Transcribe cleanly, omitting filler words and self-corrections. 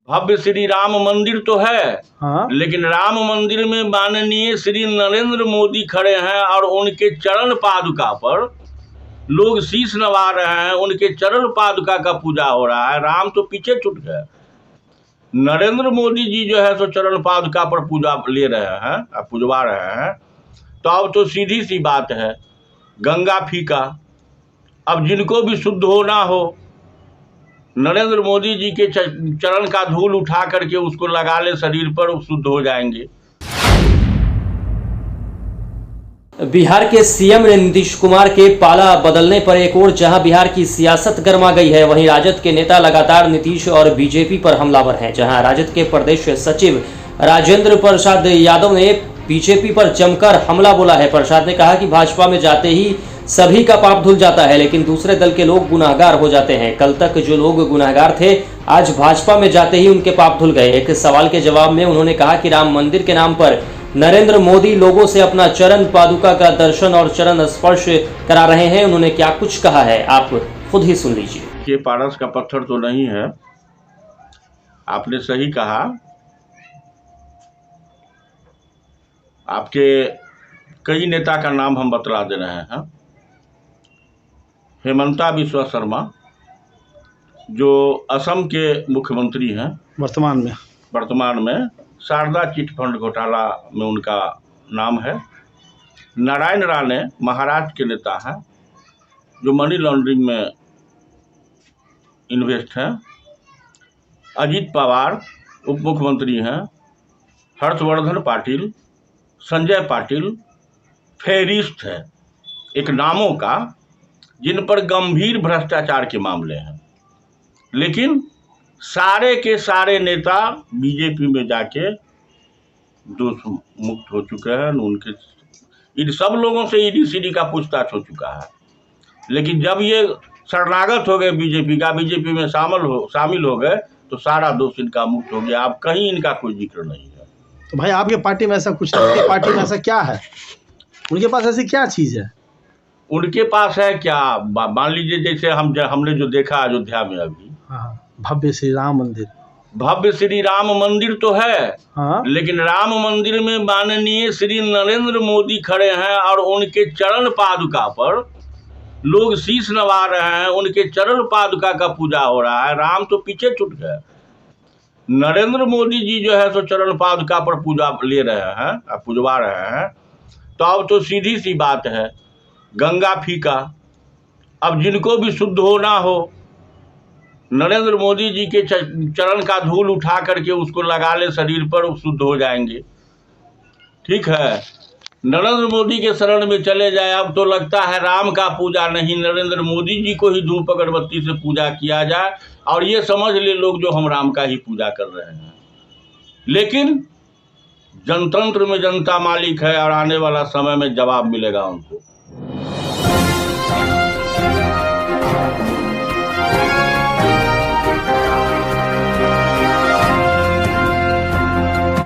भव्य श्री राम मंदिर तो है, हाँ। लेकिन राम मंदिर में माननीय श्री नरेंद्र मोदी खड़े हैं और उनके चरण पादुका पर लोग शीश नवा रहे हैं, उनके चरण पादुका का पूजा हो रहा है। राम तो पीछे छूट गए, नरेंद्र मोदी जी जो है सो चरण पादुका पर पूजा ले रहे हैं, पूजवा रहे हैं। तो अब तो सीधी सी बात है, गंगा फीका। अब जिनको भी शुद्ध होना हो, नरेंद्र मोदी जी के चरण का धूल उठा करके उसको लगा ले शरीर पर, वो शुद्ध हो जाएंगे। बिहार के सीएम नीतीश कुमार के पाला बदलने पर एक और जहां बिहार की सियासत गर्मा गई है, वहीं राजद के नेता लगातार नीतीश और बीजेपी पर हमलावर हैं। जहां राजद के प्रदेश सचिव राजेंद्र प्रसाद यादव ने बीजेपी पर जमकर हमला बोला है। प्रसाद ने कहा कि भाजपा में जाते ही सभी का पाप धुल जाता है, लेकिन दूसरे दल के लोग गुनाहगार हो जाते हैं। कल तक जो लोग गुनाहगार थे, आज भाजपा में जाते ही उनके पाप धुल गए। एक सवाल के जवाब में उन्होंने कहा कि राम मंदिर के नाम पर नरेंद्र मोदी लोगों से अपना चरण पादुका का दर्शन और चरण स्पर्श करा रहे हैं। उन्होंने क्या कुछ कहा है, आप खुद ही सुन लीजिए। ये पारस का पत्थर तो नहीं है, आपने सही कहा। आपके कई नेता का नाम हम बतला दे रहे हैं। हेमंता बिस्वा शर्मा जो असम के मुख्यमंत्री हैं वर्तमान में, शारदा चिट फंड घोटाला में उनका नाम है। नारायण राणे महाराष्ट्र के नेता हैं जो मनी लॉन्ड्रिंग में इन्वेस्ट हैं। अजीत पवार उप मुख्यमंत्री हैं। हर्षवर्धन पाटिल, संजय पाटिल फेरिस्ट है एक नामों का, जिन पर गंभीर भ्रष्टाचार के मामले हैं। लेकिन सारे के सारे नेता बीजेपी में जाके दोष मुक्त हो चुके हैं। उनके इन सब लोगों से ईडी सीडी का पूछताछ हो चुका है। लेकिन जब ये शरणागत हो गए बीजेपी में शामिल हो गए, तो सारा दोष इनका मुक्त हो गया। अब कहीं इनका कोई जिक्र नहीं है। तो भाई आपके पार्टी में ऐसा कुछ है? आपकी पार्टी में ऐसा क्या है? उनके पास ऐसी क्या चीज है? उनके पास है क्या? मान लीजिए जैसे हमने जो देखा अयोध्या में अभी, भव्य श्री राम मंदिर। भव्य श्री राम मंदिर तो है, हाँ। लेकिन राम मंदिर में माननीय श्री नरेंद्र मोदी खड़े हैं और उनके चरण पादुका पर लोग शीश नवा रहे हैं, उनके चरण पादुका का पूजा हो रहा है। राम तो पीछे छूट गए, नरेंद्र मोदी जी जो है सो चरण पादुका पर पूजा ले रहे हैं, पूजवा रहे हैं। तो अब तो सीधी सी बात है, गंगा फीका। अब जिनको भी शुद्ध होना हो, नरेंद्र मोदी जी के चरण का धूल उठा करके उसको लगा ले शरीर पर, वो शुद्ध हो जाएंगे। ठीक है, नरेंद्र मोदी के शरण में चले जाए। अब तो लगता है राम का पूजा नहीं, नरेंद्र मोदी जी को ही धूप अगरबत्ती से पूजा किया जाए, और ये समझ ले लोग जो हम राम का ही पूजा कर रहे हैं। लेकिन जनतंत्र में जनता मालिक है, और आने वाला समय में जवाब मिलेगा उनको।